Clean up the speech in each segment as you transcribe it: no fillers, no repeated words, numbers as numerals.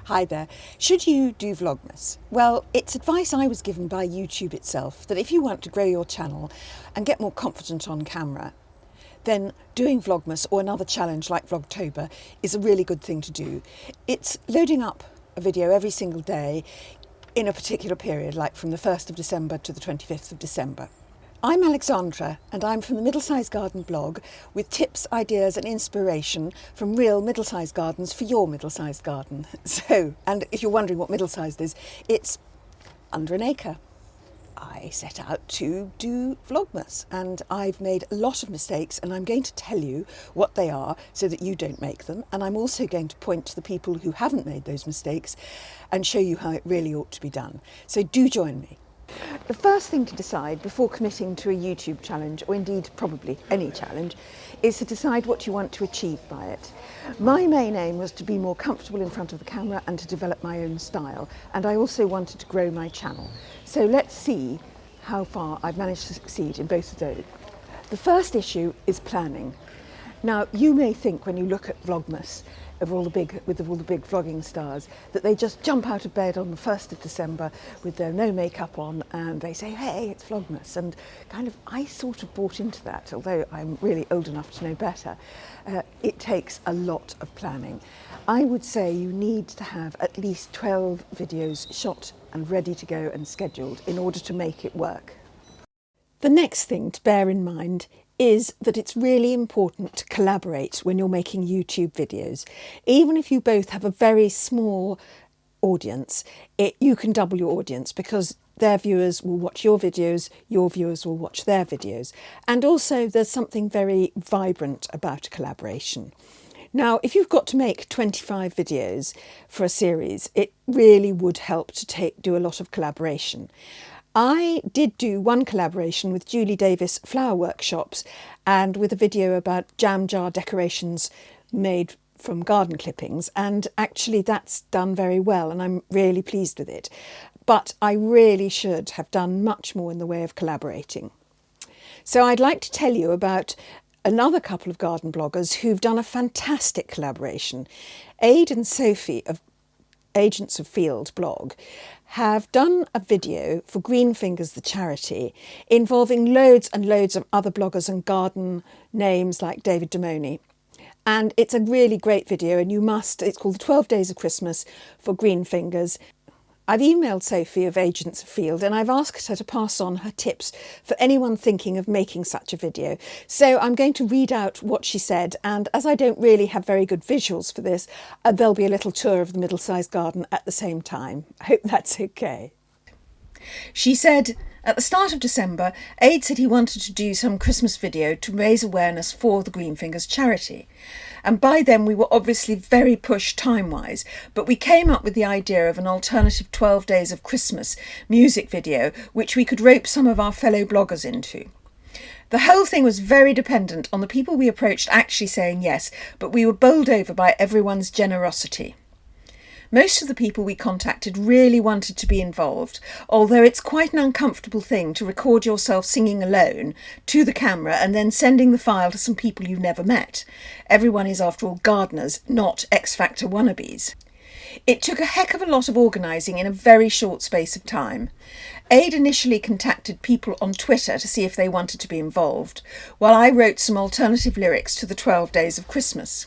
Hi there. Should you do vlogmas? Well, it's advice I was given by YouTube itself that if you want to grow your channel and get more confident on camera, then doing vlogmas or another challenge like Vlogtober is a really good thing to do. It's loading up a video every single day in a particular period, like from the 1st of December to the 25th of December. I'm Alexandra and I'm from the Middle-Sized Garden blog with tips, ideas and inspiration from real middle-sized gardens for your middle-sized garden. And if you're wondering what middle-sized is, it's under an acre. I set out to do vlogmas and I've made a lot of mistakes and I'm going to tell you what they are so that you don't make them, and I'm also going to point to the people who haven't made those mistakes and show you how it really ought to be done. So do join me. The first thing to decide before committing to a YouTube challenge, or indeed probably any challenge, is to decide what you want to achieve by it. My main aim was to be more comfortable in front of the camera and to develop my own style, and I also wanted to grow my channel. So let's see how far I've managed to succeed in both of those. The first issue is planning. Now, you may think when you look at Vlogmas with all the big vlogging stars that they just jump out of bed on the 1st of December with their no makeup on and they say, hey, it's Vlogmas. And I sort of bought into that, although I'm really old enough to know better. It takes a lot of planning. I would say you need to have at least 12 videos shot and ready to go and scheduled in order to make it work. The next thing to bear in mind is that it's really important to collaborate when you're making YouTube videos. Even if you both have a very small audience, you can double your audience because their viewers will watch your videos, your viewers will watch their videos. And also there's something very vibrant about a collaboration. Now, if you've got to make 25 videos for a series, it really would help to do a lot of collaboration. I did do one collaboration with Julie Davis Flower Workshops and with a video about jam jar decorations made from garden clippings, and actually that's done very well and I'm really pleased with it. But I really should have done much more in the way of collaborating. So I'd like to tell you about another couple of garden bloggers who've done a fantastic collaboration. Ade and Sophie of Agents of Field blog have done a video for Green Fingers the charity involving loads and loads of other bloggers and garden names like David Damoni. And it's a really great video and it's called the 12 Days of Christmas for Green Fingers. I've emailed Sophie of Agents of Field and I've asked her to pass on her tips for anyone thinking of making such a video. So I'm going to read out what she said, and as I don't really have very good visuals for this, there'll be a little tour of the middle-sized garden at the same time. I hope that's okay. She said, at the start of December, Ade said he wanted to do some Christmas video to raise awareness for the Green Fingers charity. And by then we were obviously very pushed time-wise, but we came up with the idea of an alternative 12 Days of Christmas music video, which we could rope some of our fellow bloggers into. The whole thing was very dependent on the people we approached actually saying yes, but we were bowled over by everyone's generosity. Most of the people we contacted really wanted to be involved, although it's quite an uncomfortable thing to record yourself singing alone to the camera and then sending the file to some people you've never met. Everyone is, after all, gardeners, not X Factor wannabes. It took a heck of a lot of organising in a very short space of time. Ade initially contacted people on Twitter to see if they wanted to be involved, while I wrote some alternative lyrics to the 12 Days of Christmas.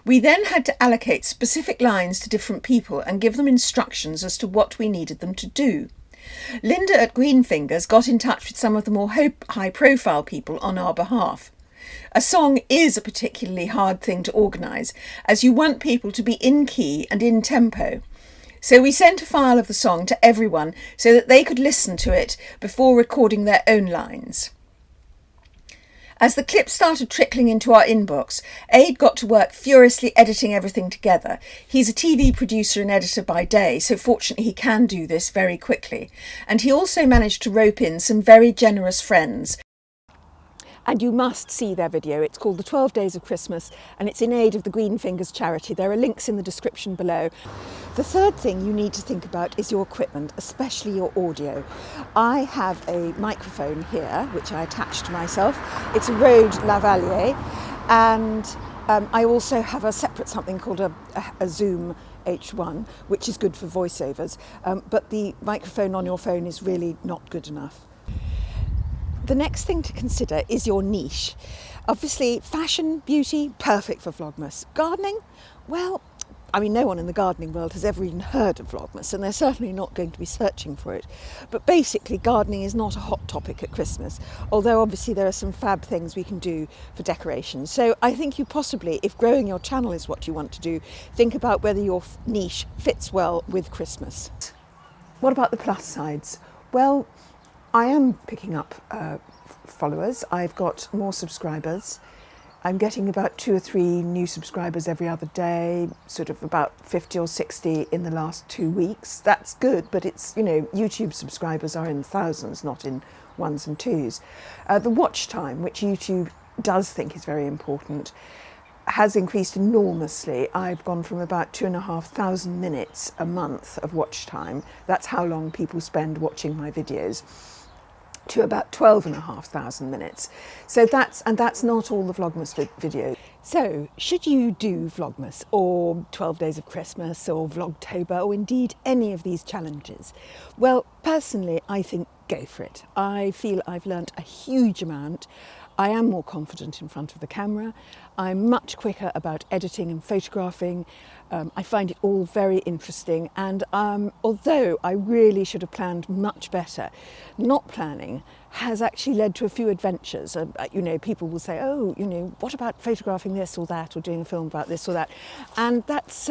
We then had to allocate specific lines to different people and give them instructions as to what we needed them to do. Linda at Green Fingers got in touch with some of the more high-profile people on our behalf. A song is a particularly hard thing to organise, as you want people to be in key and in tempo. So we sent a file of the song to everyone so that they could listen to it before recording their own lines. As the clips started trickling into our inbox, Ade got to work furiously editing everything together. He's a TV producer and editor by day, so fortunately he can do this very quickly. And he also managed to rope in some very generous friends. And you must see their video. It's called the 12 Days of Christmas and it's in aid of the Green Fingers charity. There are links in the description below. The third thing you need to think about is your equipment, especially your audio. I have a microphone here, which I attached to myself. It's a Rode Lavalier and I also have a separate something called a Zoom H1, which is good for voiceovers, but the microphone on your phone is really not good enough. The next thing to consider is your niche. Obviously, fashion, beauty, perfect for Vlogmas. Gardening, well, I mean, no one in the gardening world has ever even heard of Vlogmas, and they're certainly not going to be searching for it. But basically, gardening is not a hot topic at Christmas, although obviously there are some fab things we can do for decorations. So I think you possibly, if growing your channel is what you want to do, think about whether your niche fits well with Christmas. What about the plus sides? Well, I am picking up followers. I've got more subscribers. I'm getting about 2 or 3 new subscribers every other day, sort of about 50 or 60 in the last 2 weeks. That's good, but it's, you know, YouTube subscribers are in thousands, not in ones and twos. The watch time, which YouTube does think is very important, has increased enormously. I've gone from about 2,500 minutes a month of watch time. That's how long people spend watching my videos, to about 12,500 minutes. So that's not all the Vlogmas videos. So should you do Vlogmas or 12 Days of Christmas or Vlogtober or indeed any of these challenges? Well, personally, I think go for it. I feel I've learnt a huge amount. I am more confident in front of the camera. I'm much quicker about editing and photographing. I find it all very interesting, and although I really should have planned much better, not planning has actually led to a few adventures. You know, people will say, oh, you know, what about photographing this or that, or doing a film about this or that? And that's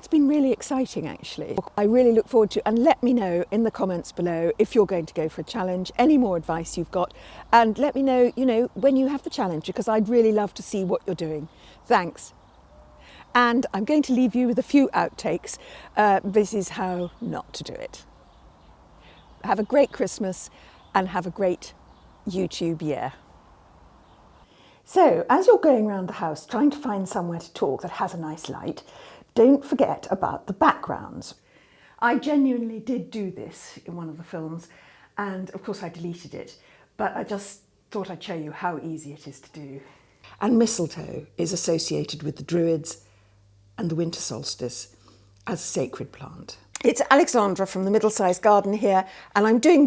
been really exciting, actually. I really look forward to, and let me know in the comments below if you're going to go for a challenge, any more advice you've got, and let me know, you know, when you have the challenge, because I'd really love to see what you're doing. Thanks. And I'm going to leave you with a few outtakes. This is how not to do it. Have a great Christmas and have a great YouTube year. So, as you're going around the house trying to find somewhere to talk that has a nice light, don't forget about the backgrounds. I genuinely did do this in one of the films, and of course I deleted it, but I just thought I'd show you how easy it is to do. And mistletoe is associated with the Druids and the winter solstice as a sacred plant. It's Alexandra from the Middle Sized Garden here, and I'm doing